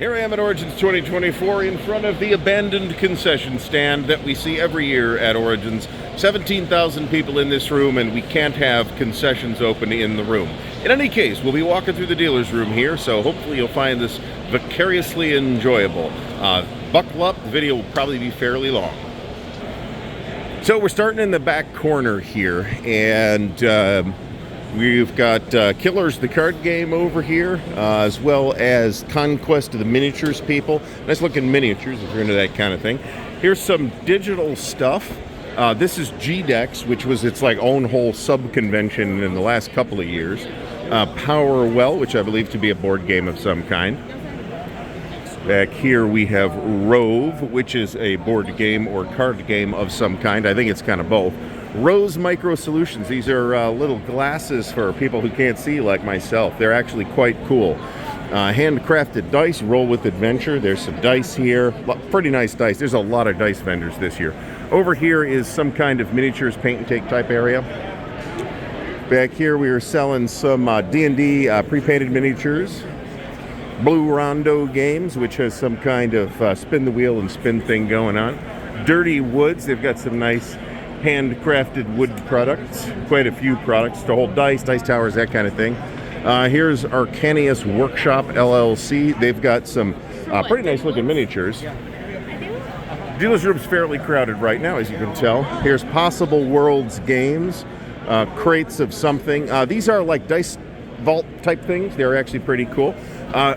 Here I am at Origins 2024 in front of the abandoned concession stand that we see every year at Origins. 17,000 people in this room, and we can't have concessions open in the room. In any case, we'll be walking through the dealer's room here, so hopefully you'll find this vicariously enjoyable. Buckle up, the video will probably be fairly long. So we're starting in the back corner here, and we've got Killers, the card game over here, as well as Conquest of the Miniatures people. Nice looking miniatures if you're into that kind of thing. Here's some digital stuff. This is G-Dex, which was its like own whole sub-convention in the last couple of years. Power Well, which I believe to be a board game of some kind. Back here we have Rove, which is a board game or card game of some kind. I think it's kind of both. Rose Micro Solutions. These are little glasses for people who can't see like myself. They're actually quite cool. Handcrafted dice, Roll with Adventure. There's some dice here. Pretty nice dice. There's a lot of dice vendors this year. Over here is some kind of miniatures paint and take type area. Back here we are selling some D&D pre-painted miniatures. Blue Rondo Games, which has some kind of spin the wheel and spin thing going on. Dirty Woods. They've got some nice handcrafted wood products, quite a few products to hold dice towers, that kind of thing. Here's Arcanius Workshop LLC. They've got some pretty nice looking miniatures. Dealer's room's fairly crowded right now, as you can tell. Here's Possible Worlds Games, crates of something. These are like dice vault type things. They're actually pretty cool.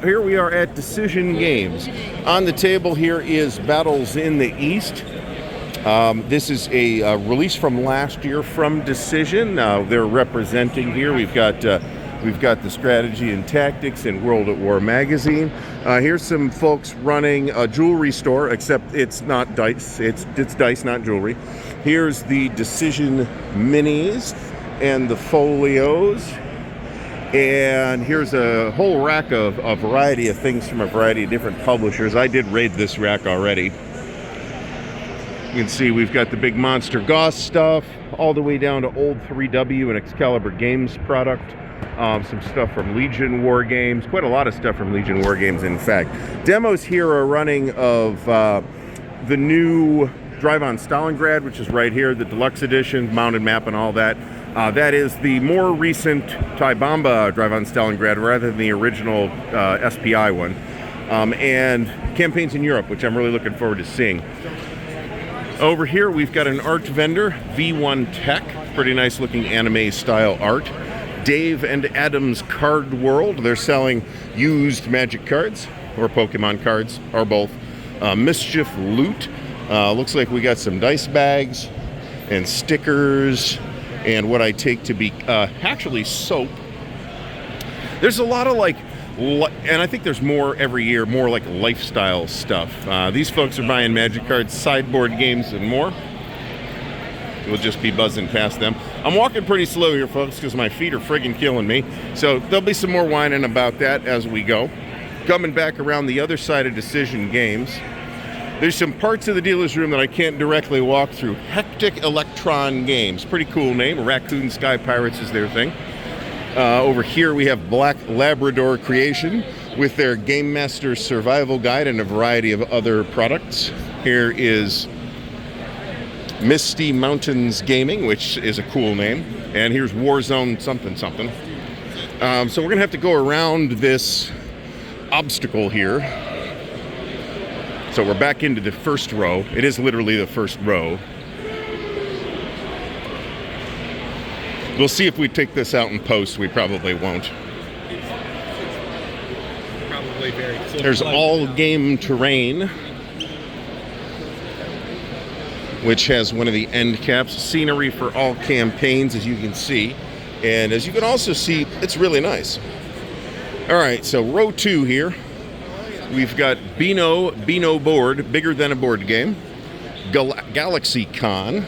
Here we are at Decision Games. On the table here is Battles in the East. This is a release from last year from Decision. They're representing here. We've got the Strategy and Tactics in World at War magazine. Here's some folks running a jewelry store, except it's not dice. It's dice, not jewelry. Here's the Decision minis and the folios. And here's a whole rack of a variety of things from a variety of different publishers. I did raid this rack already. You can see we've got the big Monster Goss stuff, all the way down to old 3W and Excalibur Games product. Some stuff from Legion War Games, quite a lot of stuff from Legion War Games, in fact. Demos here are running of the new Drive on Stalingrad, which is right here, the deluxe edition, mounted map and all that. That is the more recent TIE Bomba Drive on Stalingrad rather than the original SPI one. And campaigns in Europe, which I'm really looking forward to seeing. Over here we've got an art vendor, V1 Tech, pretty nice looking anime style art. Dave and Adam's Card World, they're selling used Magic cards, or Pokemon cards, or both. Mischief Loot, looks like we got some dice bags and stickers and what I take to be actually soap. There's a lot of like, and I think there's more every year, more like lifestyle stuff. These folks are buying Magic cards, sideboard games, and more. We'll just be buzzing past them. I'm walking pretty slow here, folks, because my feet are friggin' killing me. So there'll be some more whining about that as we go. Coming back around the other side of Decision Games, there's some parts of the dealer's room that I can't directly walk through. Hectic Electron Games, pretty cool name. Raccoon Sky Pirates is their thing. Over here we have Black Labrador Creation with their Game Master Survival Guide and a variety of other products. Here is Misty Mountains Gaming, which is a cool name. And here's Warzone something something. So we're gonna have to go around this obstacle here. So we're back into the first row. It is literally the first row. We'll see if we take this out in post. We probably won't. Probably very. There's All Game Terrain, which has one of the end caps. Scenery for all campaigns, as you can see. And as you can also see, it's really nice. All right, so row 2 here. We've got Beano Board, bigger than a board game. Galaxy Con.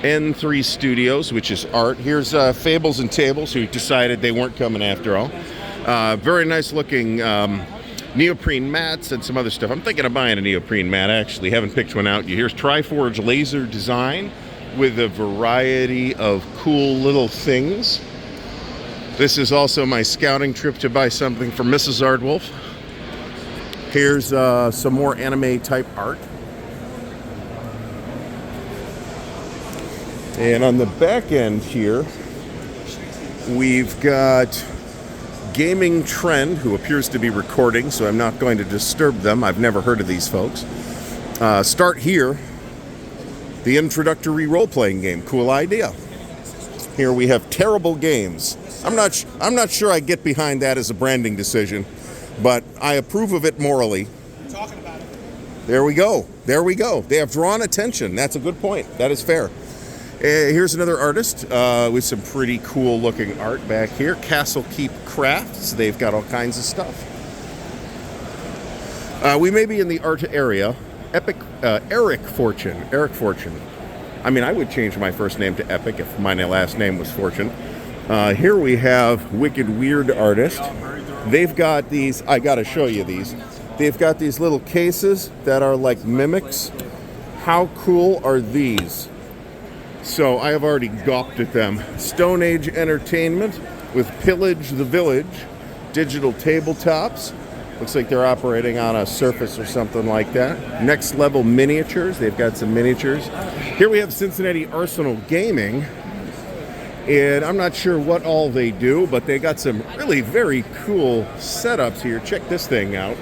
N3 Studios, which is art. Here's Fables and Tables, who decided they weren't coming after all. Very nice looking neoprene mats and some other stuff. I'm thinking of buying a neoprene mat, actually. Haven't picked one out yet. Here's Triforge Laser Design with a variety of cool little things. This is also my scouting trip to buy something for Mrs. Ardwulf. Here's some more anime type art. And on the back end here, we've got Gaming Trend, who appears to be recording, so I'm not going to disturb them. I've never heard of these folks. Start Here, the introductory role-playing game. Cool idea. Here we have Terrible Games. I'm not sure I get behind that as a branding decision, but I approve of it morally. We're talking about it. There we go. There we go. They have drawn attention. That's a good point. That is fair. Here's another artist with some pretty cool looking art back here. Castle Keep Crafts. They've got all kinds of stuff. We may be in the art area. Eric Fortune. I mean, I would change my first name to Epic if my last name was Fortune. Here we have Wicked Weird Artist. They've got these, I gotta show you these. They've got these little cases that are like mimics. How cool are these? So I have already gawped at them. Stone Age Entertainment with Pillage the Village. Digital tabletops. Looks like they're operating on a Surface or something like that. Next Level Miniatures. They've got some miniatures. Here we have Cincinnati Arsenal Gaming. And I'm not sure what all they do, but they got some really very cool setups here. Check this thing out.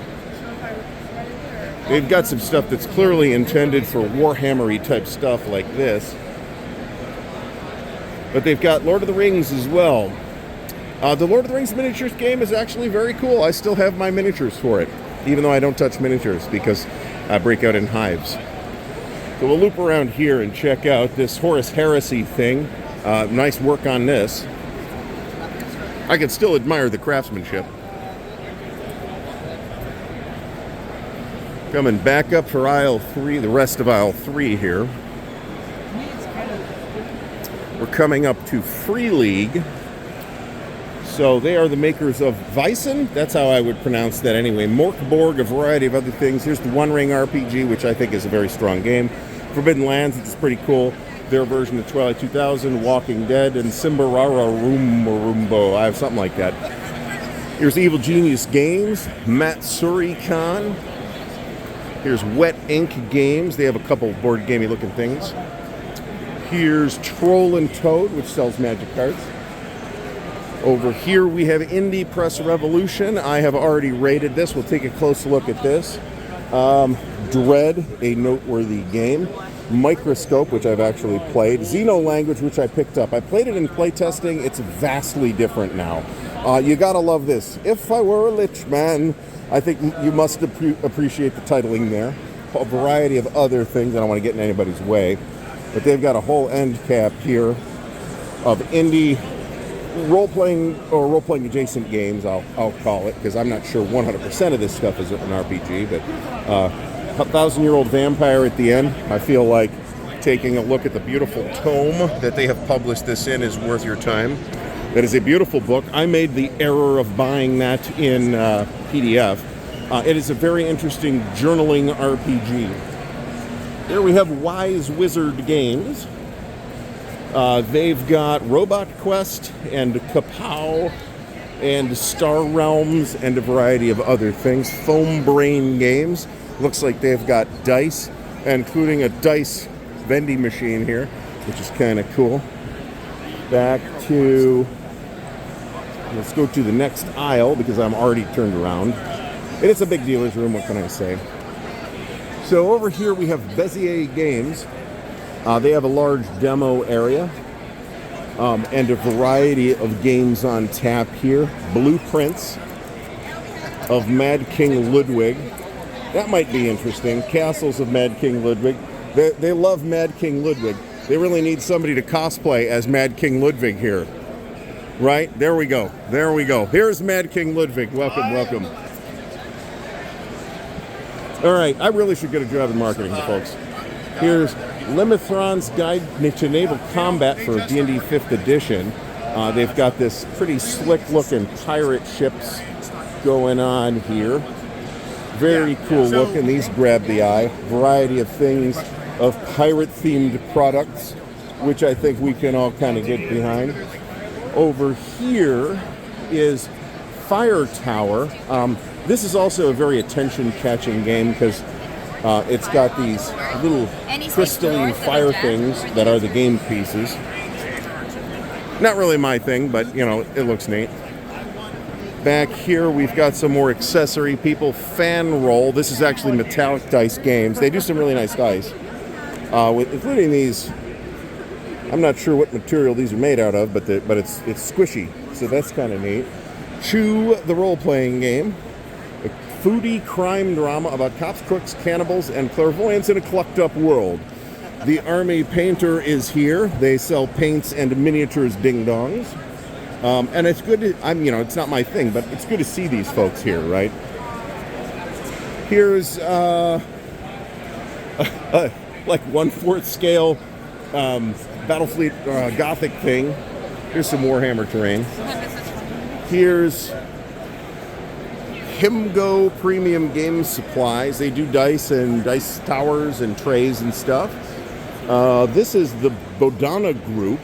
They've got some stuff that's clearly intended for Warhammer-y type stuff like this. But they've got Lord of the Rings as well. The Lord of the Rings miniatures game is actually very cool. I still have my miniatures for it, even though I don't touch miniatures because I break out in hives. So we'll loop around here and check out this Horus Heresy thing. Nice work on this. I can still admire the craftsmanship. Coming back up for aisle 3, the rest of aisle 3 here. We're coming up to Free League. So they are the makers of Vysen. That's how I would pronounce that anyway. Morkborg, a variety of other things. Here's the One Ring RPG, which I think is a very strong game. Forbidden Lands, it's pretty cool. Their version of Twilight 2000, Walking Dead, and Simbarara Rumbo. I have something like that. Here's Evil Genius Games, Matsuri Khan. Here's Wet Ink Games. They have a couple board gamey looking things. Here's Troll and Toad, which sells magic cards. Over here we have Indie Press Revolution. I have already rated this. We'll take a close look at this. Dread, a noteworthy game. Microscope, which I've actually played. Xenolanguage, which I picked up. I played it in playtesting. It's vastly different now. You gotta love this. If I Were a Lich Man, I think you must appreciate the titling there. A variety of other things. I don't want to get in anybody's way. But they've got a whole end cap here of indie role-playing or role-playing adjacent games, I'll call it, because I'm not sure 100% of this stuff is an RPG, but 1,000-year-old vampire at the end. I feel like taking a look at the beautiful tome that they have published this in is worth your time. That is a beautiful book. I made the error of buying that in PDF. It is a very interesting journaling RPG. Here we have Wise Wizard Games. They've got Robot Quest and Kapow and Star Realms and a variety of other things. Foam Brain Games. Looks like they've got dice, including a dice vending machine here, which is kind of cool. Back to, let's go to the next aisle because I'm already turned around. It is a big dealer's room, what can I say? So over here we have Bezier Games. They have a large demo area and a variety of games on tap here. Blueprints of Mad King Ludwig. That might be interesting. Castles of Mad King Ludwig. They love Mad King Ludwig. They really need somebody to cosplay as Mad King Ludwig here. Right? There we go. There we go. Here's Mad King Ludwig. Welcome, welcome. All right, I really should get a job in marketing, folks. Here's Limithron's Guide to Naval Combat for D&D 5th Edition. They've got this pretty slick-looking pirate ships going on here. Very cool looking. These grab the eye. Variety of things of pirate-themed products, which I think we can all kind of get behind. Over here is Fire Tower. This is also a very attention-catching game because it's got these little crystalline fire things that are the game pieces. Not really my thing, but, you know, it looks neat. Back here, we've got some more accessory people. Fan Roll. This is actually metallic dice games. They do some really nice dice, including these. I'm not sure what material these are made out of, but it's squishy, so that's kind of neat. Chew, the role-playing game. A foodie crime drama about cops, crooks, cannibals, and clairvoyants in a clucked-up world. The Army Painter is here. They sell paints and miniatures ding-dongs. And it's good to, it's not my thing, but it's good to see these folks here, right? Here's like 1/4 scale Battlefleet Gothic thing. Here's some Warhammer terrain. Here's Himgo Premium Game Supplies. They do dice and dice towers and trays and stuff. This is the Bodana Group.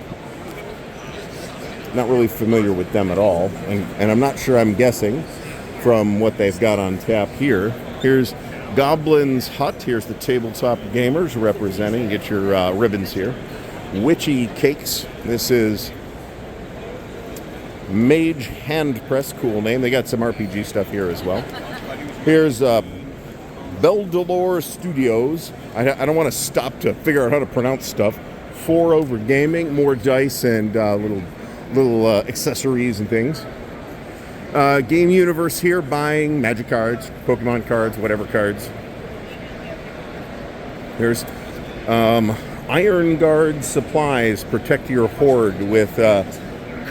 Not really familiar with them at all, and I'm not sure. I'm guessing from what they've got on tap here. Here's Goblin's Hut. Here's the Tabletop Gamers representing. Get your ribbons here. Witchy Cakes. This is Mage Hand Press. Cool name. They got some RPG stuff here as well. Here's Beldelor Studios. I don't want to stop to figure out how to pronounce stuff. 4 Over Gaming. More dice and little accessories and things. Game Universe here, buying Magic cards, Pokemon cards, whatever cards. There's Iron Guard Supplies, protect your hoard with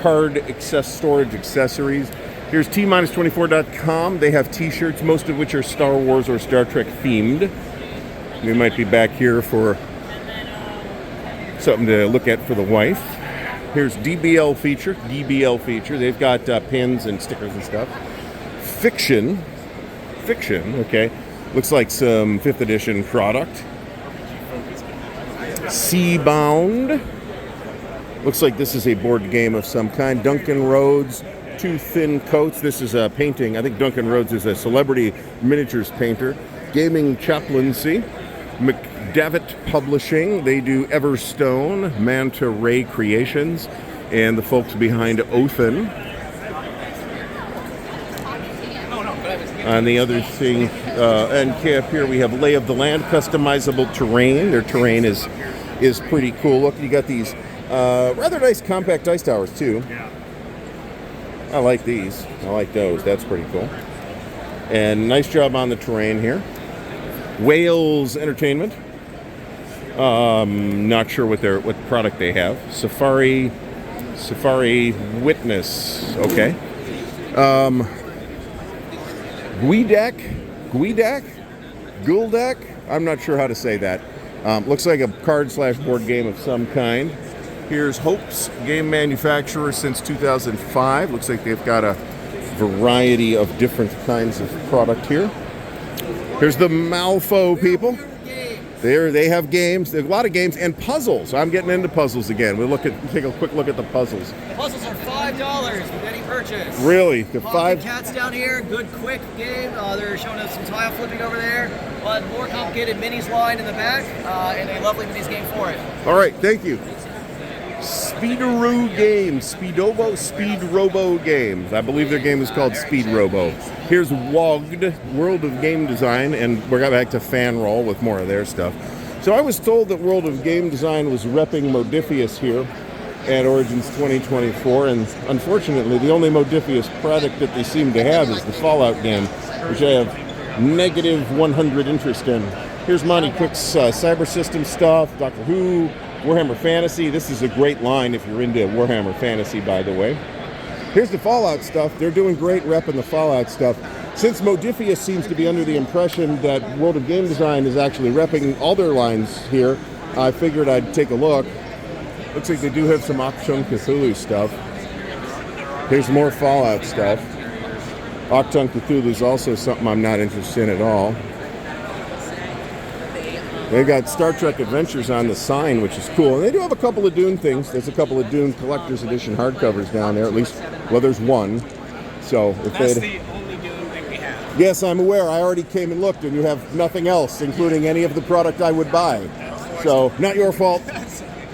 card storage accessories. Here's T-24.com. They have t-shirts, most of which are Star Wars or Star Trek themed. We might be back here for something to look at for the wife. Here's DBL Feature. They've got pins and stickers and stuff. Fiction, okay. Looks like some 5th edition product. Seabound. Looks like this is a board game of some kind. Duncan Rhodes, 2 Thin Coats. This is a painting. I think Duncan Rhodes is a celebrity miniatures painter. Gaming Chaplaincy. McDavitt Publishing, they do Everstone, Manta Ray Creations, and the folks behind Othan. On the other thing, and up here we have Lay of the Land, customizable terrain. Their terrain is pretty cool. Look, you got these rather nice compact dice towers too. I like these. I like those. That's pretty cool. And nice job on the terrain here. Wales Entertainment. Not sure what product they have. Safari Witness. Okay. Guldak. I'm not sure how to say that. Looks like a card/board game of some kind. Here's Hope's game manufacturer since 2005. Looks like they've got a variety of different kinds of product here. Here's the Malfo people. They have games. There's a lot of games and puzzles. I'm getting into puzzles again. We'll take a quick look at the puzzles. The puzzles are $5 with any purchase. Really? The five cats down here. Good, quick game. They're showing us some tile flipping over there. But more complicated minis line in the back, and a lovely minis game for it. All right, thank you. Speederoo Games, Speed Robo Games. I believe their game is called Speed Robo. Here's WOGD, World of Game Design, and we're back to Fan Roll with more of their stuff. So I was told that World of Game Design was repping Modifius here at Origins 2024, and unfortunately the only Modifius product that they seem to have is the Fallout game, which I have negative 100 interest in. Here's Monty Cook's Cyber System stuff, Doctor Who, Warhammer Fantasy. This is a great line if you're into Warhammer Fantasy, by the way. Here's the Fallout stuff. They're doing great repping the Fallout stuff. Since Modifius seems to be under the impression that World of Game Design is actually repping all their lines here, I figured I'd take a look. Looks like they do have some Achtung Cthulhu stuff. Here's more Fallout stuff. Achtung Cthulhu is also something I'm not interested in at all. They've got Star Trek Adventures on the sign, which is cool. And they do have a couple of Dune things. There's a couple of Dune Collector's Edition hardcovers down there, at least. Well, there's one. So if that's the only Dune thing we have. Yes, I'm aware. I already came and looked, and you have nothing else, including any of the product I would buy. So, not your fault.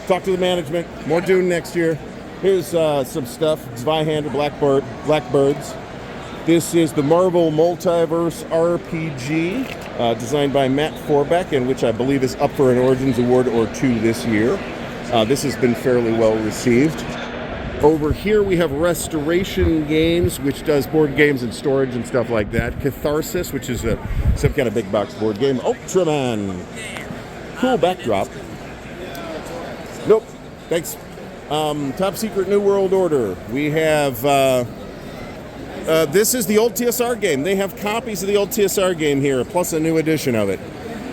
Talk to the management. More Dune next year. Here's some stuff. Zweihander Blackbirds. This is the Marvel Multiverse RPG, designed by Matt Forbeck, and which I believe is up for an Origins Award or 2 this year. This has been fairly well received. Over here we have Restoration Games, which does board games and storage and stuff like that. Catharsis, which is some kind of big box board game. Ultraman. Cool backdrop. Nope. Thanks. Top Secret New World Order. We have... this is the old TSR game. They have copies of the old TSR game here, plus a new edition of it.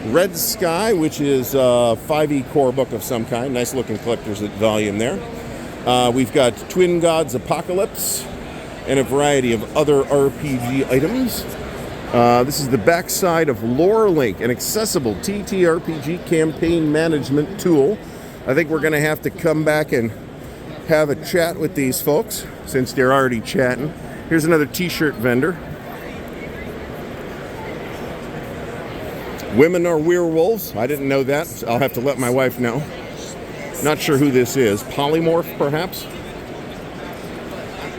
Red Sky, which is a 5e core book of some kind. Nice looking collector's volume there. We've got Twin Gods Apocalypse and a variety of other RPG items. This is the backside of Lore Link, an accessible TTRPG campaign management tool. I think we're going to have to come back and have a chat with these folks since they're already chatting. Here's another t-shirt vendor. Women are werewolves. I didn't know that. I'll have to let my wife know. Not sure who this is. Polymorph, perhaps?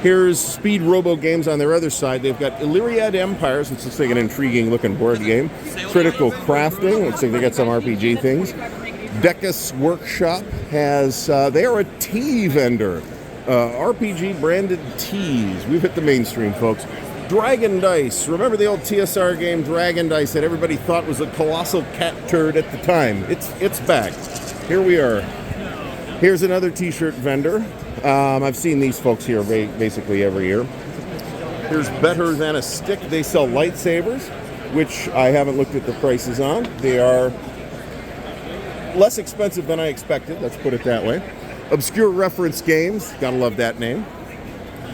Here's Speed Robo Games on their other side. They've got Illyriad Empires, which looks like an intriguing looking board game. Critical Crafting, looks like they got some RPG things. Decus Workshop has, they are a tea vendor. RPG branded teas. We've hit the mainstream, folks. Dragon Dice. Remember the old TSR game Dragon Dice that everybody thought was a colossal cat turd at the time? It's back. Here we are. Here's another t-shirt vendor. I've seen these folks here basically every year. Here's Better Than a Stick. They sell lightsabers, which I haven't looked at the prices on. They are less expensive than I expected. Let's put it that way. Obscure Reference Games, gotta love that name.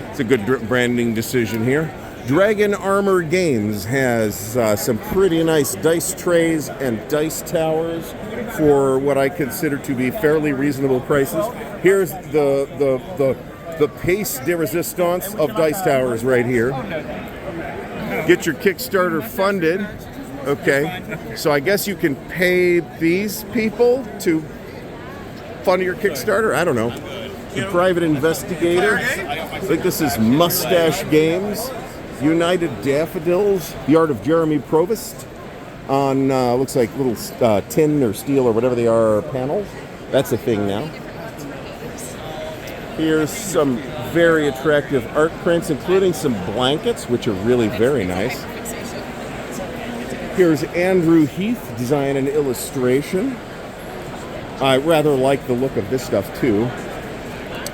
It's a good branding decision here. Dragon Armor Games has some pretty nice dice trays and dice towers for what I consider to be fairly reasonable prices. Here's the piece de resistance of dice towers right here. Get your Kickstarter funded. Okay, so I guess you can pay these people to fund your Kickstarter? I don't know. The Private Investigator. I think this is Mustache Games. United Daffodils. The Art of Jeremy Provost. On, looks like little tin or steel or whatever they are panels. That's a thing now. Here's some very attractive art prints, including some blankets, which are really very nice. Here's Andrew Heath, design and illustration. I rather like the look of this stuff, too.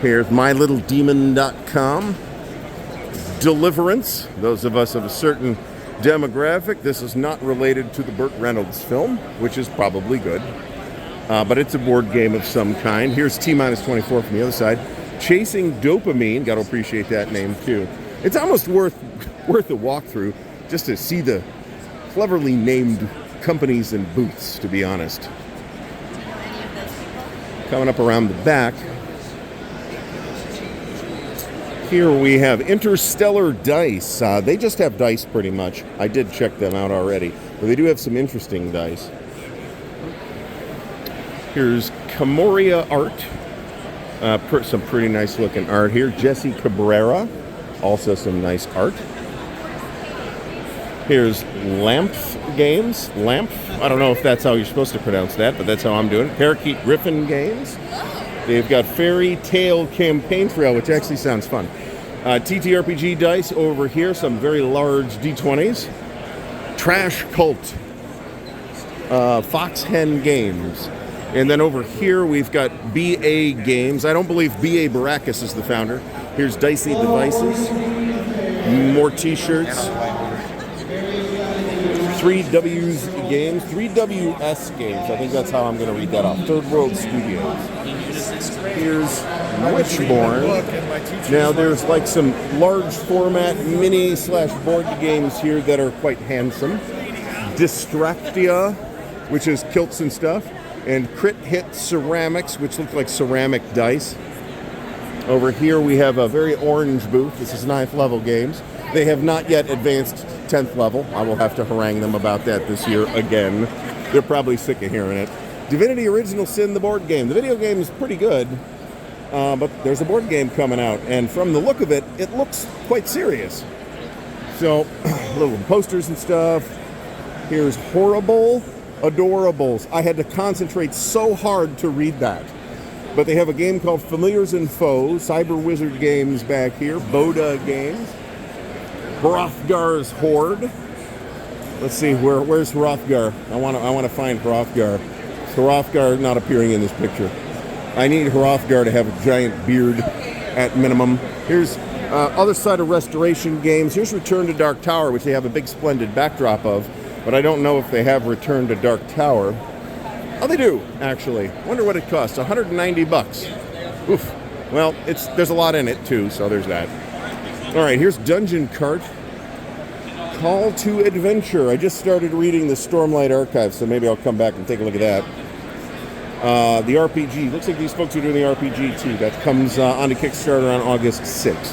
Here's mylittledemon.com. Deliverance. Those of us of a certain demographic. This is not related to the Burt Reynolds film, which is probably good. But it's a board game of some kind. Here's T-24 from the other side. Chasing Dopamine. Got to appreciate that name, too. It's almost worth a walkthrough just to see the cleverly named companies and booths, to be honest. Coming up around the back, here we have Interstellar Dice. They just have dice pretty much. I did check them out already, but they do have some interesting dice. Here's Camoria Art. Some pretty nice looking art here. Jesse Cabrera, also some nice art. Here's Lamph Games. Lamph? I don't know if that's how you're supposed to pronounce that, but that's how I'm doing it. Parakeet Griffin Games. They've got Fairy Tale Campaign Trail, which actually sounds fun. TTRPG dice over here, some very large D20s. Trash Cult. Fox Hen Games. And then over here we've got BA Games. I don't believe BA Baracus is the founder. Here's Dicey Devices. More t-shirts. 3Ws Games. 3WS Games. I think that's how I'm going to read that off. Third World Studios. Here's Witchborn. Now there's like some large format mini/board games here that are quite handsome. Distractia, which is kilts and stuff. And Crit Hit Ceramics, which look like ceramic dice. Over here we have a very orange booth. This is 9th Level Games. They have not yet advanced 10th level. I will have to harangue them about that this year again. They're probably sick of hearing it. Divinity Original Sin, the board game. The video game is pretty good, but there's a board game coming out, and from the look of it, it looks quite serious. So, little posters and stuff. Here's Horrible Adorables. I had to concentrate so hard to read that. But they have a game called Familiars and Foes, Cyber Wizard Games back here, Boda Games, Hrothgar's Horde. Let's see, where's Hrothgar? I want to find Hrothgar. Hrothgar not appearing in this picture. I need Hrothgar to have a giant beard at minimum. Here's other side of Restoration Games. Here's Return to Dark Tower, which they have a big splendid backdrop of, but I don't know if they have Return to Dark Tower. Oh, they do, actually. Wonder what it costs. $190. Oof. Well, there's a lot in it, too, so there's that. All right, here's Dungeon Cart. Call to Adventure. I just started reading the Stormlight Archive, so maybe I'll come back and take a look at that. The RPG. Looks like these folks are doing the RPG, too. That comes onto Kickstarter on August 6th.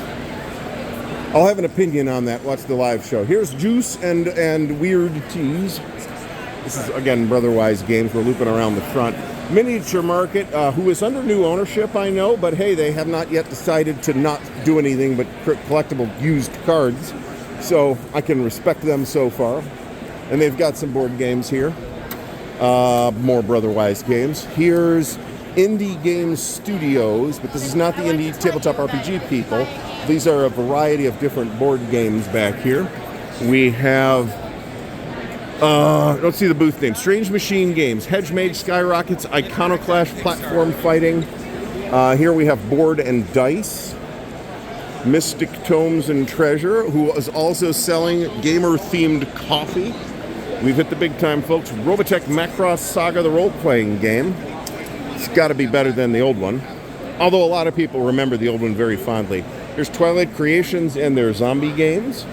I'll have an opinion on that. Watch the live show. Here's Juice and Weird Teas. This is, again, Brotherwise Games. We're looping around the front. Miniature Market, who is under new ownership, I know, but hey, they have not yet decided to not do anything but collectible used cards. So I can respect them so far. And they've got some board games here. More Brotherwise Games. Here's Indie Game Studios, but this is not the indie tabletop RPG people. These are a variety of different board games back here. We have, don't see the booth name, Strange Machine Games, Hedge Mage, Skyrockets, Iconoclash, Platform Fighting. Here we have Board and Dice. Mystic Tomes and Treasure, who is also selling gamer-themed coffee. We've hit the big time, folks. Robotech Macross Saga, the role-playing game. It's got to be better than the old one, although a lot of people remember the old one very fondly. Here's Twilight Creations and their zombie games.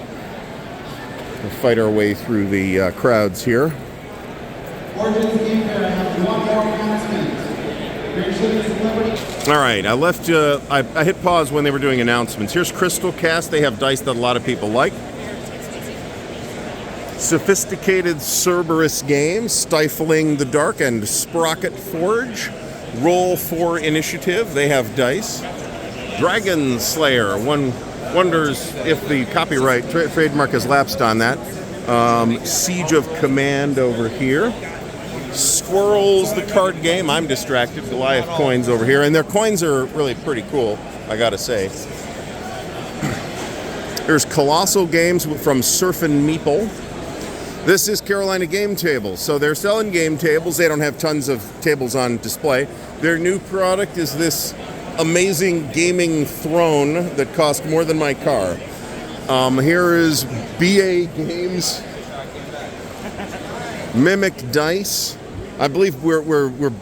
We'll fight our way through the crowds here. All right, I left. I hit pause when they were doing announcements. Here's Crystal Cast. They have dice that a lot of people like. Sophisticated Cerberus Games, Stifling the Dark and Sprocket Forge. Roll 4 Initiative. They have dice. Dragon Slayer. One wonders if the copyright trademark has lapsed on that. Siege of Command over here. Squirrels, the card game. I'm distracted. Goliath Coins over here. And their coins are really pretty cool, I gotta say. There's Colossal Games from Surfin' Meeple. This is Carolina Game Tables. So they're selling game tables. They don't have tons of tables on display. Their new product is this amazing gaming throne that cost more than my car. Here is BA Games. Mimic Dice. I believe we're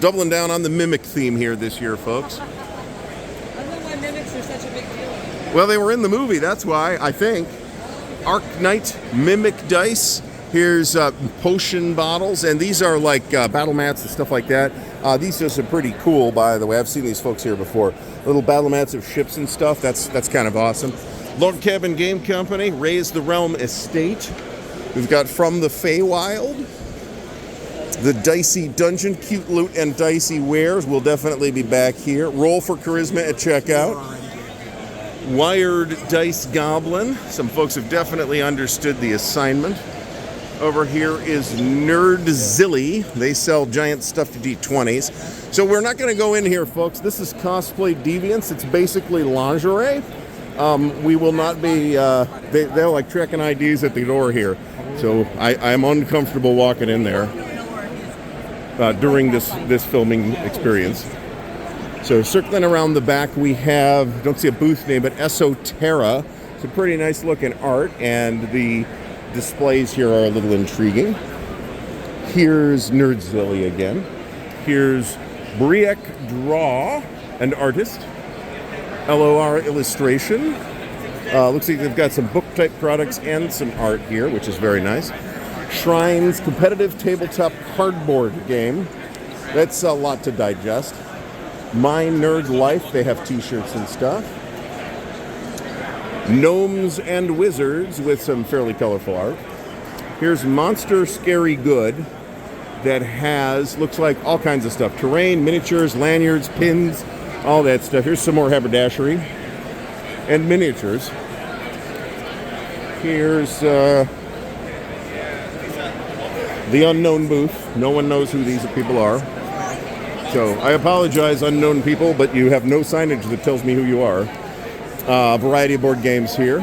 doubling down on the Mimic theme here this year, folks. I don't know why mimics are such a big deal. Well, they were in the movie, that's why, I think. Arc Knight Mimic Dice. Here's potion bottles, and these are like battle mats and stuff like that. These are pretty cool, by the way. I've seen these folks here before. Little battle mats of ships and stuff. That's kind of awesome. Log Cabin Game Company, Raise the Realm Estate. We've got From the Feywild. The Dicey Dungeon, Cute Loot and Dicey Wares will definitely be back here. Roll for Charisma at checkout. Wired Dice Goblin. Some folks have definitely understood the assignment. Over here is Nerdzilly. They sell giant stuffed D20s. So we're not going to go in here, folks. This is Cosplay Deviants. It's basically lingerie. We will not be, they're like tracking IDs at the door here. So I'm uncomfortable walking in there during this filming experience. So circling around the back, we have, don't see a booth name, but Esoterra. Some pretty nice looking art, and the displays here are a little intriguing. Here's Nerdzilly again. Here's Briek Draw, an artist. LOR Illustration. Looks like they've got some book type products and some art here, which is very nice. Shrine's competitive tabletop cardboard game. That's a lot to digest. My Nerd Life, they have t-shirts and stuff. Gnomes and Wizards with some fairly colorful art. Here's Monster Scary Good that has, looks like all kinds of stuff. Terrain, miniatures, lanyards, pins, all that stuff. Here's some more haberdashery and miniatures. Here's the unknown booth. No one knows who these people are. So I apologize, unknown people, but you have no signage that tells me who you are. A variety of board games here.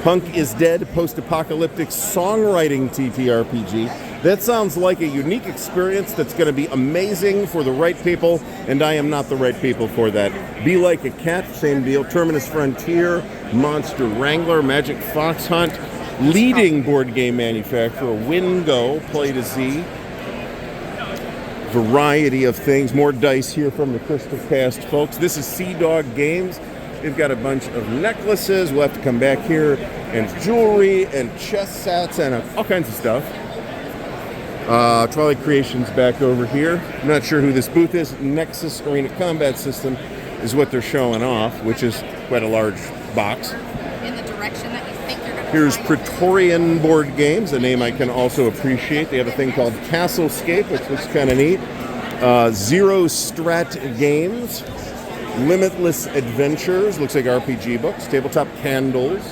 Punk is Dead, post-apocalyptic songwriting TTRPG. That sounds like a unique experience that's going to be amazing for the right people, and I am not the right people for that. Be Like a Cat, same deal. Terminus Frontier, Monster Wrangler, Magic Fox Hunt, leading board game manufacturer, Wingo, Play to Z. Variety of things. More dice here from the Crystal Cast folks. This is Sea Dog Games. They've got a bunch of necklaces. We'll have to come back here. And jewelry and chess sets and all kinds of stuff. Twilight Creations back over here. I'm not sure who this booth is. Nexus Arena Combat System is what they're showing off, which is quite a large box. In the direction that you think you're going to Here's Praetorian Board Games, a name I can also appreciate. They have a thing called Castlescape, which looks kind of neat. Zero Strat Games, Limitless Adventures, looks like RPG books. Tabletop Candles,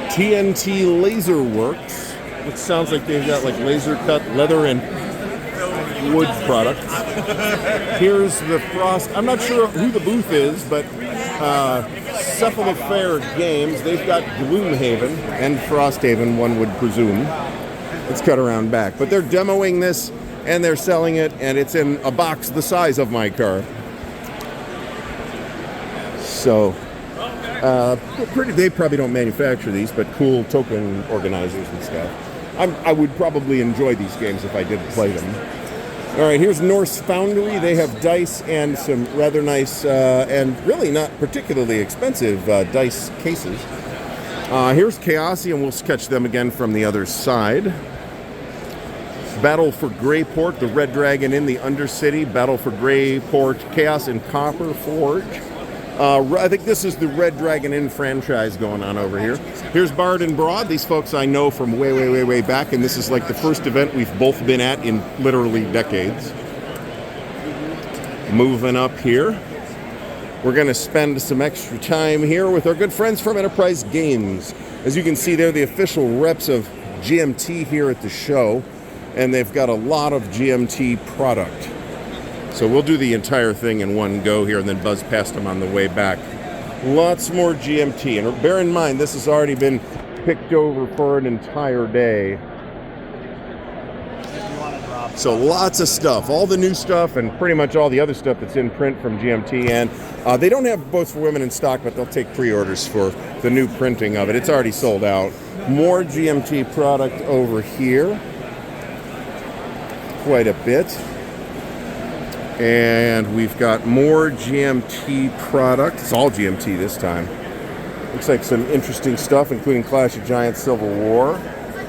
TNT Laser Works, which sounds like they've got like laser cut leather and wood products. Here's the Frost. I'm not sure who the booth is, but Cephalofair Games. They've got Gloomhaven and Frosthaven, one would presume. It's cut around back. But they're demoing this, and they're selling it, and it's in a box the size of my car. So, they probably don't manufacture these, but cool token organizers and stuff. I would probably enjoy these games if I did play them. All right, here's Norse Foundry. They have dice and some rather nice and really not particularly expensive dice cases. Here's Chaosium. We'll sketch them again from the other side. Battle for Greyport, the Red Dragon in the Undercity. Battle for Greyport, Chaos and Copper Forge. I think this is the Red Dragon Inn franchise going on over here. Here's Bard and Broad. These folks I know from way back, and this is like the first event we've both been at in literally decades. Moving up here, we're going to spend some extra time here with our good friends from Enterprise Games. As you can see, they're the official reps of GMT here at the show, and they've got a lot of GMT product. So we'll do the entire thing in one go here and then buzz past them on the way back. Lots more GMT. And bear in mind, this has already been picked over for an entire day. So lots of stuff. All the new stuff and pretty much all the other stuff that's in print from GMT. And they don't have Boats for Women in stock, but they'll take pre-orders for the new printing of it. It's already sold out. More GMT product over here. Quite a bit. And we've got more GMT product. It's all GMT this time. Looks like some interesting stuff, including Clash of Giants Civil War.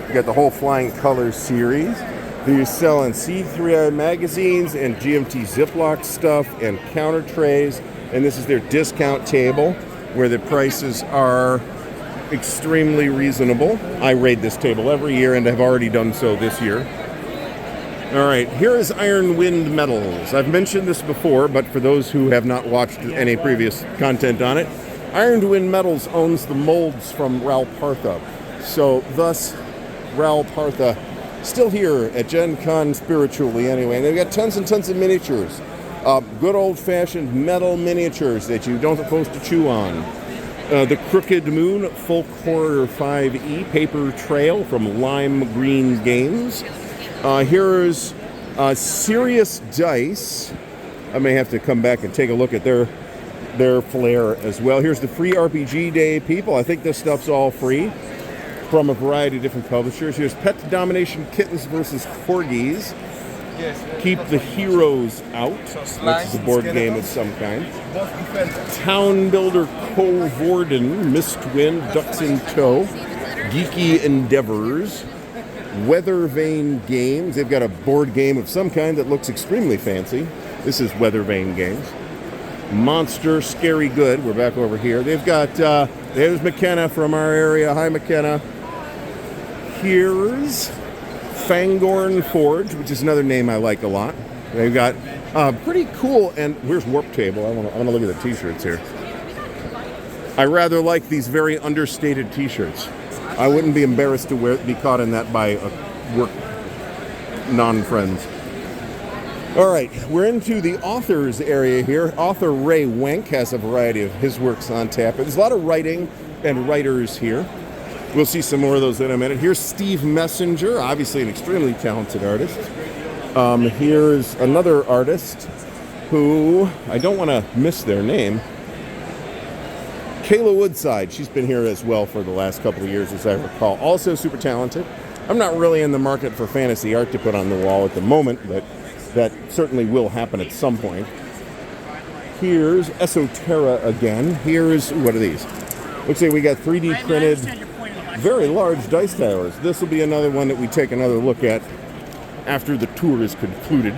You got the whole Flying Colors series. They're selling C3I magazines and GMT Ziploc stuff and counter trays. And this is their discount table where the prices are extremely reasonable. I raid this table every year and have already done so this year. All right, here is Iron Wind Metals. I've mentioned this before, but for those who have not watched any previous content on it, Iron Wind Metals owns the molds from Ral Partha. So thus, Ral Partha still here at Gen Con spiritually anyway. And they've got tons and tons of miniatures. Good old-fashioned metal miniatures that you don't supposed to chew on. The Crooked Moon Folk Horror 5e Paper Trail from Lime Green Games. Here's Serious Dice. I may have to come back and take a look at their flair as well. Here's the Free RPG Day people. I think this stuff's all free from a variety of different publishers. Here's Pet Domination Kittens versus Corgis. Keep the Heroes Out, which is a board game of some kind. Town Builder Covorden, Mistwind, Ducks in Tow, Geeky Endeavors, Weather Vane Games. They've got a board game of some kind that looks extremely fancy. This is Weather Vane Games. Monster Scary Good. We're back over here. They've got, there's McKenna from our area. Hi, McKenna. Here's Fangorn Forge, which is another name I like a lot. They've got pretty cool, and here's Warp Table. I want to look at the t-shirts here. I rather like these very understated t-shirts. I wouldn't be embarrassed to be caught in that by work non-friends. All right, we're into the authors area here. Author Ray Wenk has a variety of his works on tap. There's a lot of writing and writers here. We'll see some more of those in a minute. Here's Steve Messenger, obviously an extremely talented artist. Here's another artist who, I don't want to miss their name, Kayla Woodside. She's been here as well for the last couple of years, as I recall. Also super talented. I'm not really in the market for fantasy art to put on the wall at the moment, but that certainly will happen at some point. Here's Esoterra again. Here's, what are these? Looks like we got 3D printed, very large dice towers. This will be another one that we take another look at after the tour is concluded.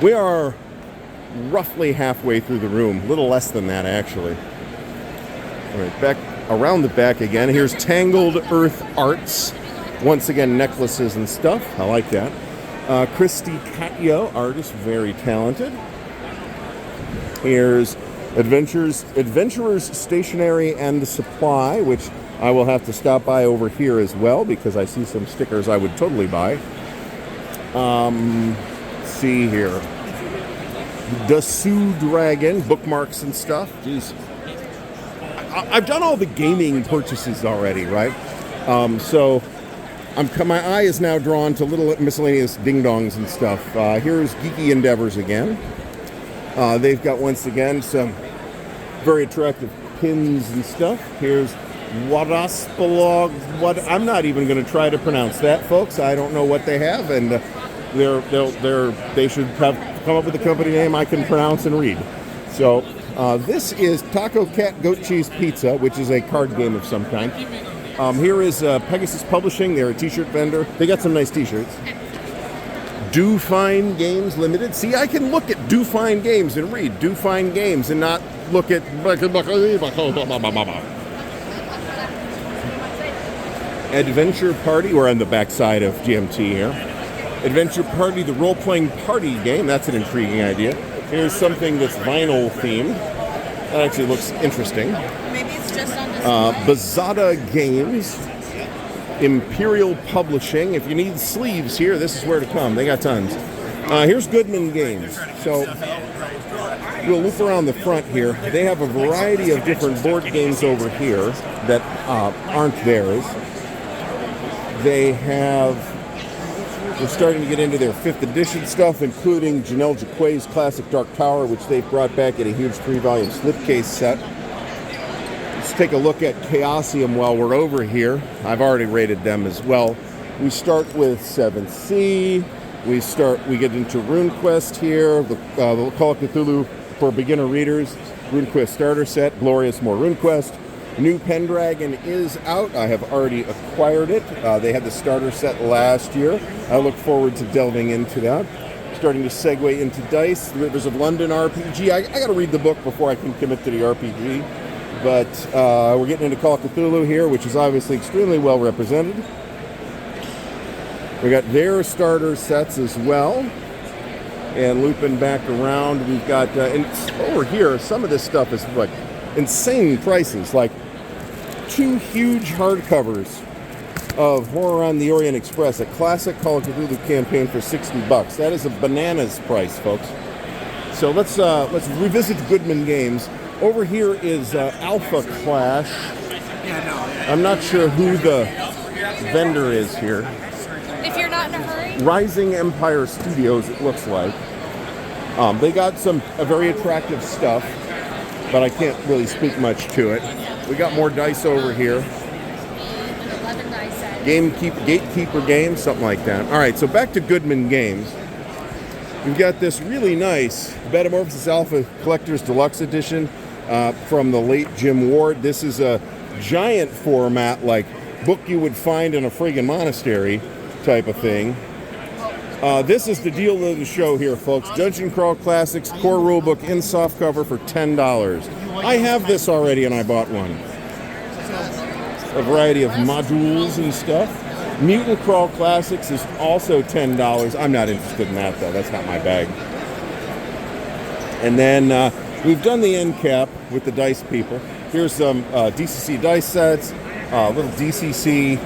We are roughly halfway through the room, a little less than that actually. All right, back around the back again. Here's Tangled Earth Arts. Once again, necklaces and stuff. I like that. Christy Catio, artist, very talented. Here's Adventurers Stationery and Supply, which I will have to stop by over here as well because I see some stickers I would totally buy. Let's see here. Dasu Dragon, bookmarks and stuff. Jeez. I've done all the gaming purchases already, right? So my eye is now drawn to little miscellaneous ding-dongs and stuff. Here's Geeky Endeavors again. They've got, once again, some very attractive pins and stuff. Here's Wadaspalog. I'm not even going to try to pronounce that, folks. I don't know what they have, and they should have come up with a company name I can pronounce and read. So this is Taco Cat Goat Cheese Pizza, which is a card game of some kind. Here is Pegasus Publishing. They're a t-shirt vendor. They got some nice t-shirts. Do Fine Games Limited. See, I can look at Do Fine Games and read Do Fine Games and not look at Adventure Party. We're on the back side of GMT here. Adventure Party, the role-playing party game. That's an intriguing idea. Here's something that's vinyl themed. That actually looks interesting. Maybe it's just on display. Bazada Games, Imperial Publishing. If you need sleeves here, this is where to come. They got tons. Here's Goodman Games. So we'll loop around the front here. They have a variety of different board games over here that aren't theirs. We're starting to get into their 5th edition stuff, including Janelle Jaquay's classic Dark Tower, which they've brought back in a huge 3-volume slipcase set. Let's take a look at Chaosium while we're over here. I've already rated them as well. We start with 7th Sea. We get into RuneQuest here, the Call of Cthulhu for beginner readers, RuneQuest starter set, Glorious More RuneQuest. New Pendragon is out. I have already acquired it. They had the starter set last year. I look forward to delving into that. Starting to segue into Dice, Rivers of London RPG. I got to read the book before I can commit to the RPG. But we're getting into Call of Cthulhu here, which is obviously extremely well represented. We got their starter sets as well. And looping back around, we've got, and over here, some of this stuff is like insane prices, like 2 huge hardcovers of Horror on the Orient Express, a classic Call of Cthulhu campaign for $60. That is a bananas price, folks. So let's revisit Goodman Games. Over here is Alpha Clash. I'm not sure who the vendor is here. If you're not in a hurry. Rising Empire Studios, it looks like. They got some very attractive stuff, but I can't really speak much to it. We got more dice over here. 11 dice set. Gatekeeper Games, something like that. All right, so back to Goodman Games. We've got this really nice Metamorphosis Alpha Collector's Deluxe Edition from the late Jim Ward. This is a giant format, like book you would find in a friggin' monastery type of thing. This is the deal of the show here, folks. Dungeon Crawl Classics core rulebook in softcover for $10. I have this already, and I bought one. A variety of modules and stuff. Mutant Crawl Classics is also $10. I'm not interested in that, though. That's not my bag. And then we've done the end cap with the dice people. Here's some DCC dice sets, little DCC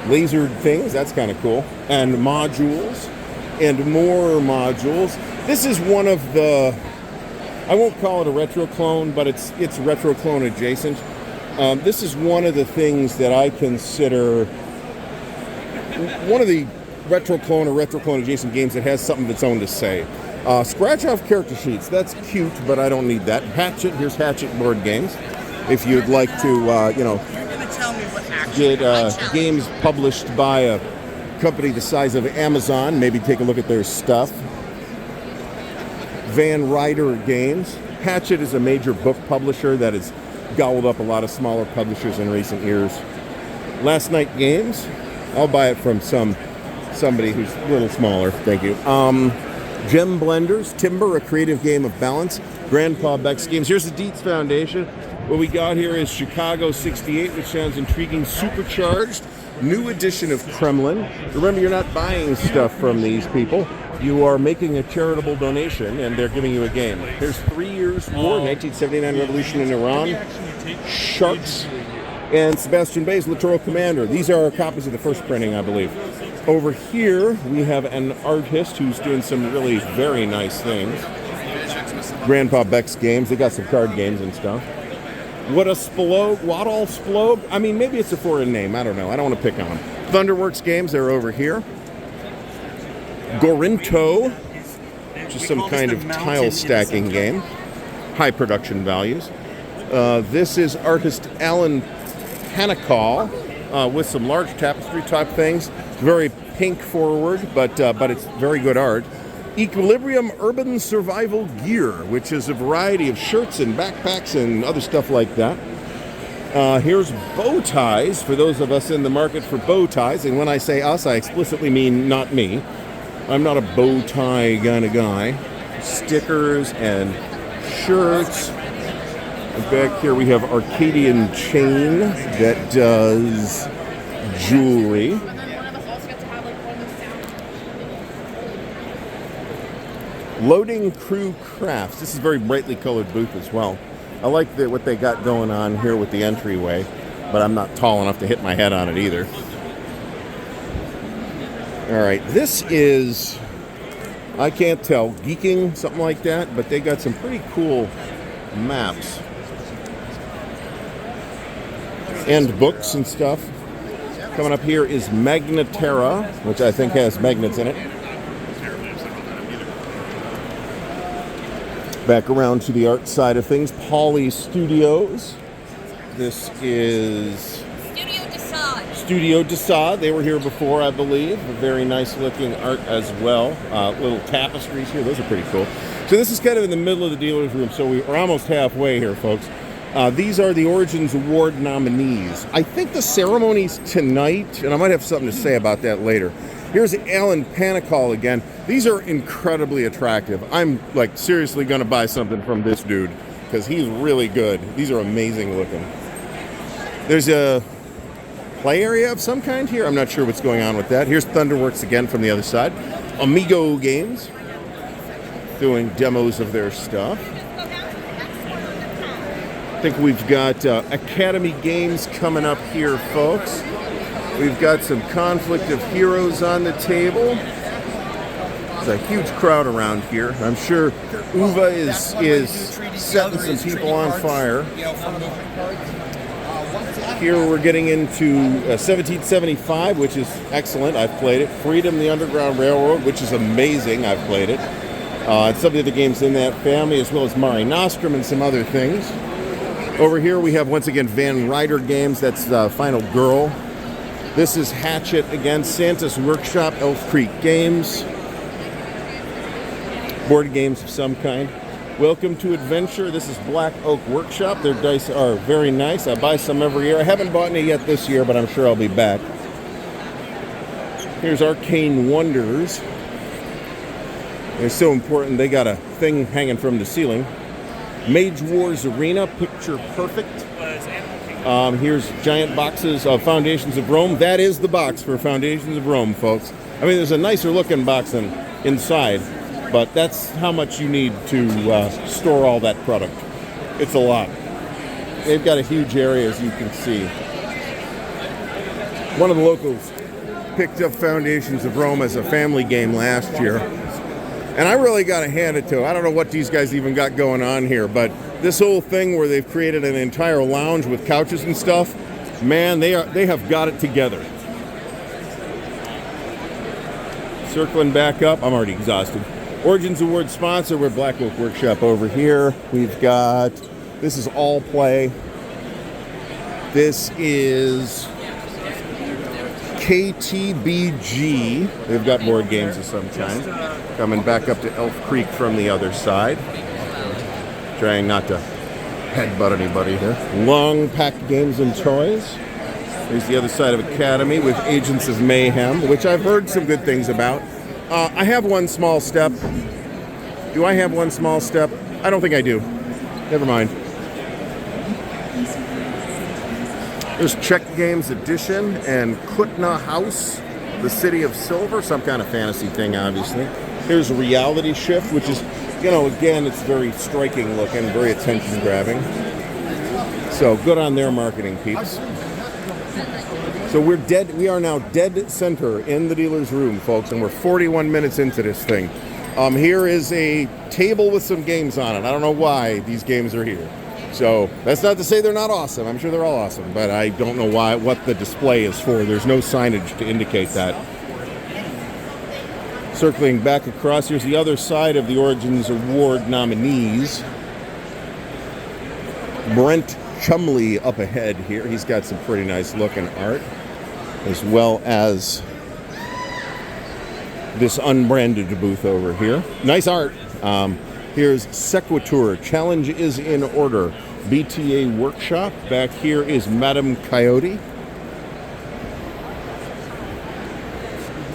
lasered things. That's kind of cool. And modules. And more modules. This is one of the, I won't call it a retro clone, but it's retro clone adjacent. This is one of the things that I consider one of the retro clone or retro clone adjacent games that has something of its own to say. Scratch off character sheets. That's cute, but I don't need that. Hatchet. Here's Hatchet board games. If you'd like to, get games published by a company the size of Amazon, maybe take a look at their stuff. Van Ryder Games. Hatchet is a major book publisher that has gobbled up a lot of smaller publishers in recent years. Last Night Games. I'll buy it from somebody who's a little smaller. Thank you. Gem Blenders. Timber, a creative game of balance. Grandpa Beck's Games. Here's the Dietz Foundation. What we got here is Chicago 68, which sounds intriguing. Supercharged. New edition of Kremlin. Remember, you're not buying stuff from these people. You are making a charitable donation, and they're giving you a game. Here's 3 Years' War, 1979 Revolution in Iran. Sharks. And Sebastian Bay's Littoral Commander. These are copies of the first printing, I believe. Over here, we have an artist who's doing some really very nice things. Grandpa Beck's Games. They got some card games and stuff. What all Splog? I mean, maybe it's a foreign name. I don't know. I don't want to pick on them. Thunderworks Games, they're over here. Gorinto, which is some kind of tile stacking game. High production values. This is artist Alan Panicall with some large tapestry type things. Very pink forward, but it's very good art. Equilibrium Urban Survival Gear, which is a variety of shirts and backpacks and other stuff like that. Here's bow ties for those of us in the market for bow ties. And when I say us, I explicitly mean not me. I'm not a bow tie kind of guy. Stickers and shirts. And back here we have Arcadian Chain that does jewelry. Loading Crew Crafts. This is a very brightly colored booth as well. I like what they got going on here with the entryway, but I'm not tall enough to hit my head on it either. All right, this is, I can't tell, geeking, something like that, but they got some pretty cool maps and books and stuff. Coming up here is Magneterra, which I think has magnets in it. Back around to the art side of things, Poly Studios. This is Studio Desaad. They were here before, I believe. A very nice looking art as well. Little tapestries here. Those are pretty cool. So this is kind of in the middle of the dealer's room, so we're almost halfway here, folks. These are the Origins Award nominees. I think the ceremony's tonight, and I might have something to say about that later. Here's Alan Panicall again. These are incredibly attractive. I'm like seriously going to buy something from this dude because he's really good. These are amazing looking. There's a play area of some kind here. I'm not sure what's going on with that. Here's Thunderworks again from the other side. Amigo Games doing demos of their stuff. I think we've got Academy Games coming up here, folks. We've got some Conflict of Heroes on the table. There's a huge crowd around here. I'm sure Uva is setting some people on fire. Here we're getting into 1775, which is excellent. I've played it. Freedom, the Underground Railroad, which is amazing. I've played it. And some of the other games in that family, as well as Mare Nostrum and some other things. Over here we have, once again, Van Ryder Games. That's Final Girl. This is Hatchet again, Santa's Workshop, Elf Creek Games. Board games of some kind. Welcome to Adventure. This is Black Oak Workshop. Their dice are very nice. I buy some every year. I haven't bought any yet this year, but I'm sure I'll be back. Here's Arcane Wonders. They're so important, they got a thing hanging from the ceiling. Mage Wars Arena, picture perfect. Here's giant boxes of Foundations of Rome. That is the box for Foundations of Rome, folks. I mean, there's a nicer looking box than inside, but that's how much you need to store all that product. It's a lot. They've got a huge area, as you can see. One of the locals picked up Foundations of Rome as a family game last year, and I really got to hand it to them. I don't know what these guys even got going on here, but this whole thing where they've created an entire lounge with couches and stuff, man, they have got it together. Circling back up, I'm already exhausted. Origins Award sponsor, we're Black Oak Workshop over here. We've got, this is All Play. This is KTBG. They've got board games of some kind. Coming back up to Elf Creek from the other side. Trying not to headbutt anybody here. Long packed games and toys. There's the other side of Academy with Agents of Mayhem, which I've heard some good things about. I have one small step. Do I have one small step? I don't think I do. Never mind. There's Czech Games Edition and Kutna House, the City of Silver, some kind of fantasy thing, obviously. Here's Reality Shift, which is, you know, again, it's very striking looking, very attention grabbing. So good on their marketing peeps. So we are now dead center in the dealer's room, folks, and we're 41 minutes into this thing. Here is a table with some games on it. I don't know why these games are here. So that's not to say they're not awesome. I'm sure they're all awesome, but I don't know what the display is for. There's no signage to indicate that. Circling back across, here's the other side of the Origins Award nominees. Brent Chumley up ahead here. He's got some pretty nice looking art, as well as this unbranded booth over here. Nice art. Here's Sequitur, Challenge is in Order. BTA Workshop. Back here is Madame Coyote.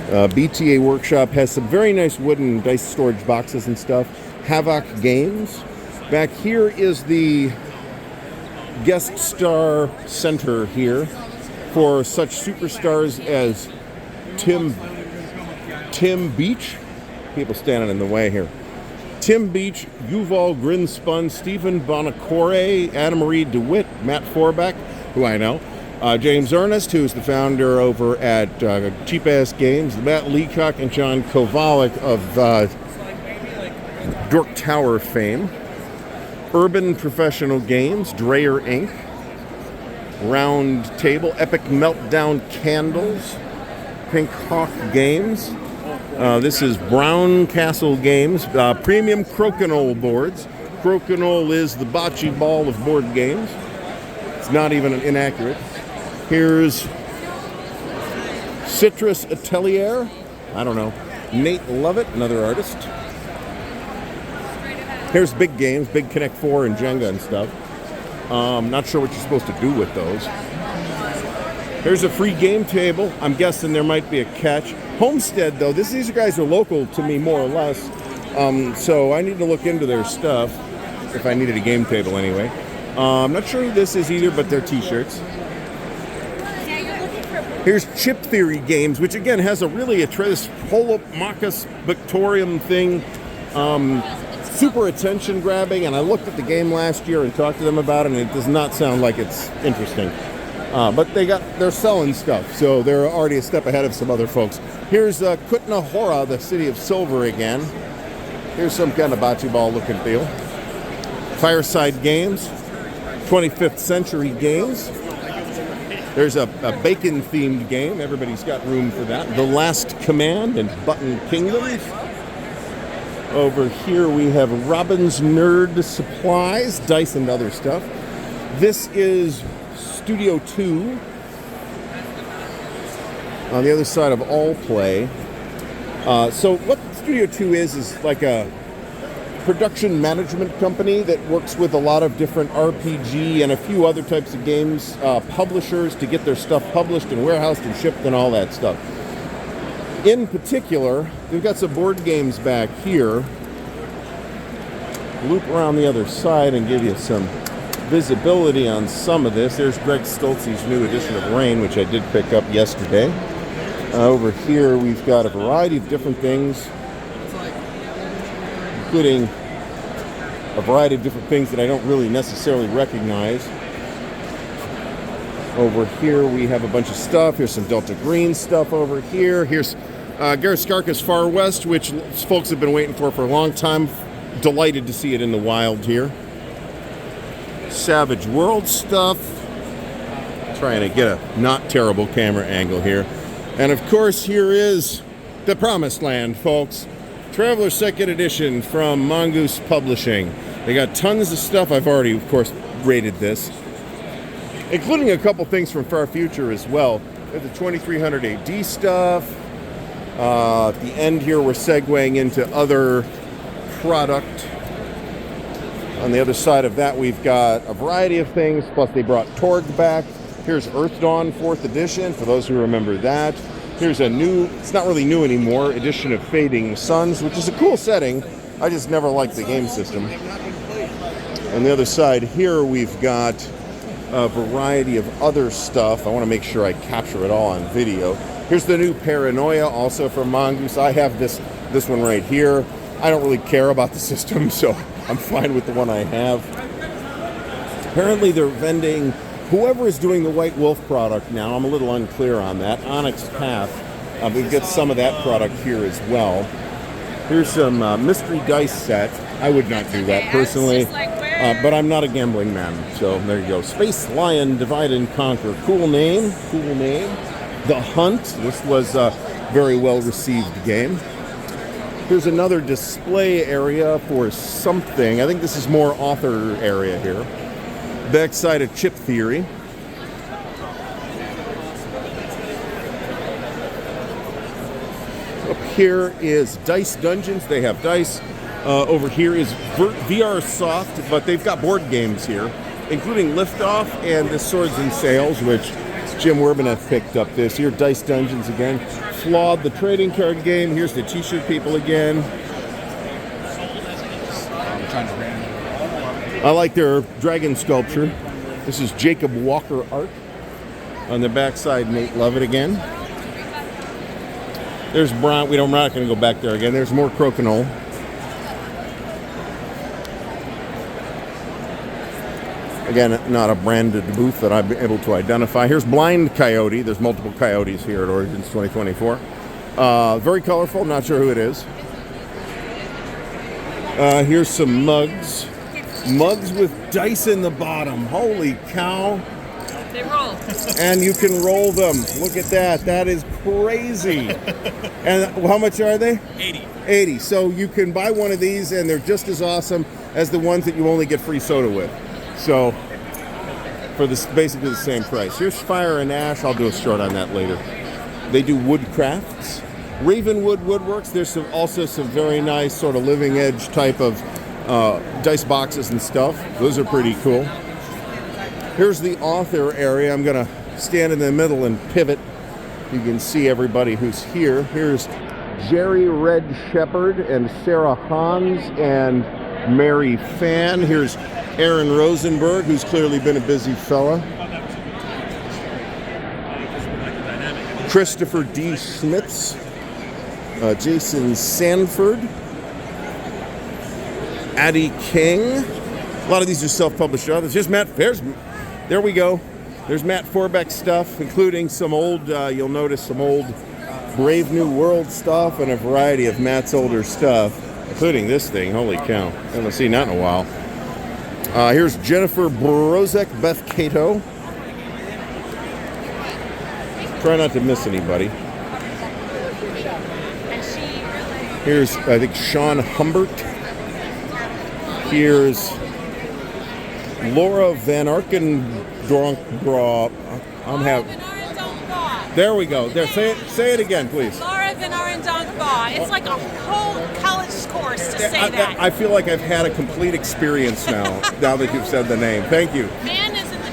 BTA Workshop has some very nice wooden dice storage boxes and stuff. Havoc Games. Back here is the guest star center here for such superstars as Tim Beach. People standing in the way here. Tim Beach, Yuval Grinspun, Stephen Bonacore, Anna Marie DeWitt, Matt Forbeck, who I know, James Ernest, who's the founder over at Cheap Ass Games, Matt Leacock, and John Kovalik of Dork Tower fame. Urban Professional Games, Dreyer Inc., Round Table, Epic Meltdown Candles, Pink Hawk Games. This is Brown Castle Games, premium crokinole boards. Crokinole is the bocce ball of board games. It's not even inaccurate. Here's Citrus Atelier. I don't know. Nate Lovett, another artist. Here's Big Games, Big Connect 4 and Jenga and stuff. Not sure what you're supposed to do with those. Here's a free game table. I'm guessing there might be a catch. Homestead, though, these guys are local to me more or less, so I need to look into their stuff if I needed a game table anyway. I'm not sure who this is either, but they're t-shirts. Here's Chip Theory Games, which again has a really this whole Marcus Victorium thing. Super attention grabbing, and I looked at the game last year and talked to them about it, and it does not sound like it's interesting. But they're selling stuff, so they're already a step ahead of some other folks. Here's Kutna Hora, the City of Silver again. Here's some kind of bocce ball looking deal. Fireside Games, 25th Century Games. There's a bacon-themed game. Everybody's got room for that. The Last Command and Button Kingdoms. Over here we have Robin's Nerd Supplies, dice and other stuff. This is Studio 2. On the other side of All Play. So what Studio 2 is like a production management company that works with a lot of different RPG and a few other types of games publishers to get their stuff published and warehoused and shipped and all that stuff. In particular, we've got some board games back here. Loop around the other side and give you some visibility on some of this. There's Greg Stolze's new edition of Rain, which I did pick up yesterday. Over here, we've got a variety of different things, including a variety of different things that I don't really necessarily recognize. Over here, we have a bunch of stuff. Here's some Delta Green stuff over here. Here's Gareth Skarka's Far West, which folks have been waiting for a long time. Delighted to see it in the wild here. Savage World stuff. Trying to get a not terrible camera angle here. And of course, here is the Promised Land, folks. Traveler 2nd Edition from Mongoose Publishing. They got tons of stuff. I've already, of course, rated this, including a couple things from Far Future as well. There's the 2300 AD stuff. At the end here, we're segueing into other product. On the other side of that, we've got a variety of things, plus they brought Torg back. Here's Earth Dawn 4th edition, for those who remember that. Here's a new, it's not really new anymore, edition of Fading Suns, which is a cool setting. I just never liked the game system. On the other side here, we've got a variety of other stuff. I want to make sure I capture it all on video. Here's the new Paranoia, also from Mongoose. I have this one right here. I don't really care about the system, so I'm fine with the one I have. Apparently they're vending, whoever is doing the White Wolf product now, I'm a little unclear on that, Onyx Path. We've got some of that product here as well. Here's some mystery dice set. I would not do that personally, but I'm not a gambling man, so there you go. Space Lion Divide and Conquer. Cool name, cool name. The Hunt. This was a very well received game. Here's another display area for something. I think this is more author area here. Backside of Chip Theory. Up here is Dice Dungeons. They have dice. Over here is VR Soft, but they've got board games here, including Liftoff and the Swords and Sails, which Jim Werbenoth picked up this year. Dice Dungeons again. Flawed, the trading card game. Here's the t-shirt people again. I like their dragon sculpture. This is Jacob Walker art. On the backside, Nate Lovett again. There's Brown. We're not going to go back there again. There's more Crokinole. Again, not a branded booth that I've been able to identify. Here's Blind Coyote. There's multiple coyotes here at Origins 2024. Very colorful. Not sure who it is. Here's some mugs. Mugs with dice in the bottom. Holy cow. They roll. And you can roll them. Look at that. That is crazy. And how much are they? 80. 80. So you can buy one of these and they're just as awesome as the ones that you only get free soda with. So for this, basically the same price. Here's Fire and Ash. I'll do a short on that later. They do wood crafts. Ravenwood Woodworks. There's also some very nice sort of living edge type of dice boxes and stuff. Those are pretty cool. Here's the author area. I'm going to stand in the middle and pivot. You can see everybody who's here. Here's Jerry Red Shepherd and Sarah Hans and Mary Fan. Here's Aaron Rosenberg, who's clearly been a busy fella. Christopher D. Schmitz. Jason Sanford. Addie King. A lot of these are self-published authors. Here's Matt. There we go. There's Matt Forbeck stuff, including some old, you'll notice some old Brave New World stuff and a variety of Matt's older stuff, including this thing. Holy cow. I haven't seen that in a while. Here's Jennifer Brozek, Beth Cato. Try not to miss anybody. Here's, I think, Sean Humbert. Here's Laura Van Arkendronk. There we go. There, say it again, please. Laura Van Arkendronk. It's like a whole college course to say that. I feel like I've had a complete experience now that you've said the name. Thank you. Van is in the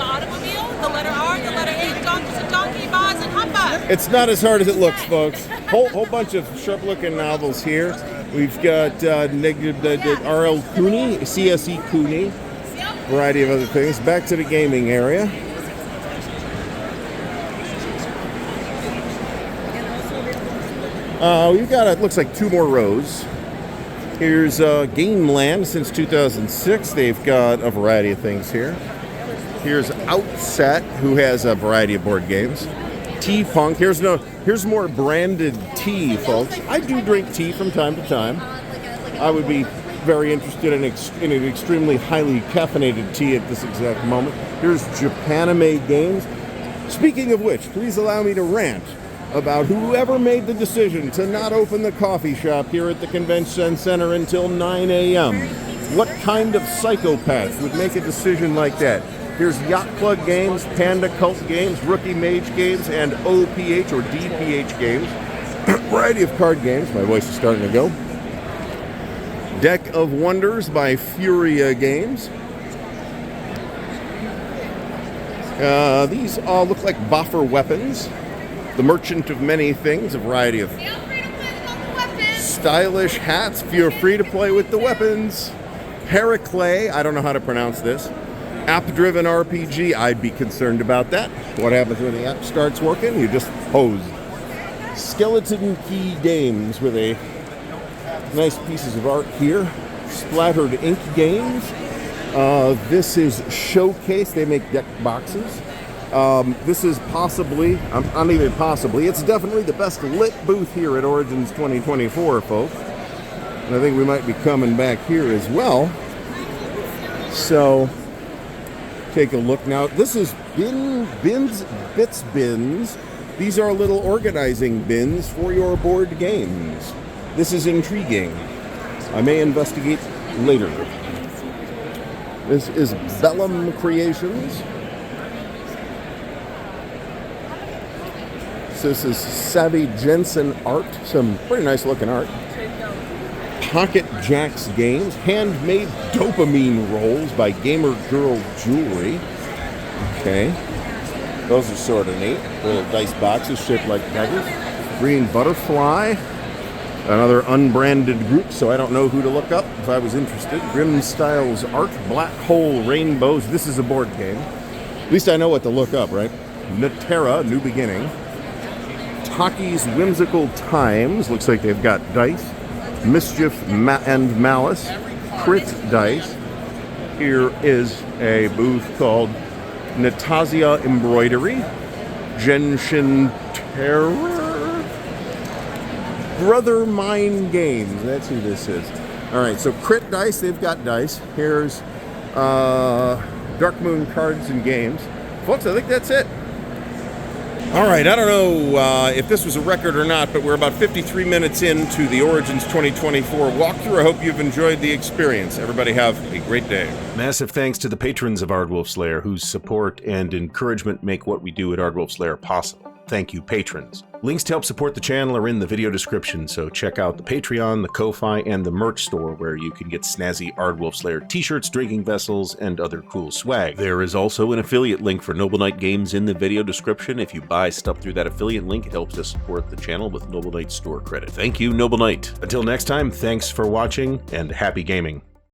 automobile, the letter R, the letter A, donkey, Boz, and humbug. It's not as hard as it looks, folks. whole bunch of sharp-looking novels here. We've got the R.L. Cooney, C.S.E. Cooney, variety of other things. Back to the gaming area. We've got, it looks like 2 more rows. Here's Gameland since 2006. They've got a variety of things here. Here's Outset, who has a variety of board games. Tea-Punk. Here's more branded tea, folks. I do drink tea from time to time. I would be very interested in an extremely highly caffeinated tea at this exact moment. Here's Japanime Games. Speaking of which, please allow me to rant about whoever made the decision to not open the coffee shop here at the Convention Center until 9 a.m. What kind of psychopath would make a decision like that? Here's Yacht Club Games, Panda Cult Games, Rookie Mage Games, and OPH or DPH Games. Variety of card games. My voice is starting to go. Deck of Wonders by Furia Games. These all look like Boffer weapons. The Merchant of Many Things, a variety of stylish hats. Feel free to play with the weapons. Heraclay, I don't know how to pronounce this. App-driven RPG, I'd be concerned about that. What happens when the app starts working? You just pose. Skeleton Key Games with a nice pieces of art here. Splattered Ink Games. This is Showcase. They make deck boxes. This is possibly, not even possibly, it's definitely the best lit booth here at Origins 2024, folks. And I think we might be coming back here as well. So, take a look now. This is Bits Bins. These are little organizing bins for your board games. This is intriguing. I may investigate later. This is Vellum Creations. This is Savvy Jensen Art. Some pretty nice looking art. Pocket Jacks Games. Handmade dopamine rolls by Gamer Girl Jewelry. Okay. Those are sort of neat. Little dice boxes shaped like daggers. Green Butterfly. Another unbranded group, so I don't know who to look up if I was interested. Grim Styles Art. Black Hole Rainbows. This is a board game. At least I know what to look up, right? Natera, New Beginning. Taki's Whimsical Times. Looks like they've got dice. Mischief and Malice. Crit Dice. Here is a booth called Natasia Embroidery. Genshin Terror. Brother Mine Games. That's who this is. Alright, so Crit Dice, they've got dice. Here's Dark Moon Cards and Games. Folks, I think that's it. Alright, I don't know if this was a record or not, but we're about 53 minutes into the Origins 2024 walkthrough. I hope you've enjoyed the experience. Everybody have a great day. Massive thanks to the patrons of Ardwulf's Lair, whose support and encouragement make what we do at Ardwulf's Lair possible. Thank you, patrons. Links to help support the channel are in the video description, so check out the Patreon, the Ko-Fi, and the merch store where you can get snazzy Ardwulf's Lair t-shirts, drinking vessels, and other cool swag. There is also an affiliate link for Noble Knight Games in the video description. If you buy stuff through that affiliate link, it helps us support the channel with Noble Knight store credit. Thank you, Noble Knight. Until next time, thanks for watching, and happy gaming.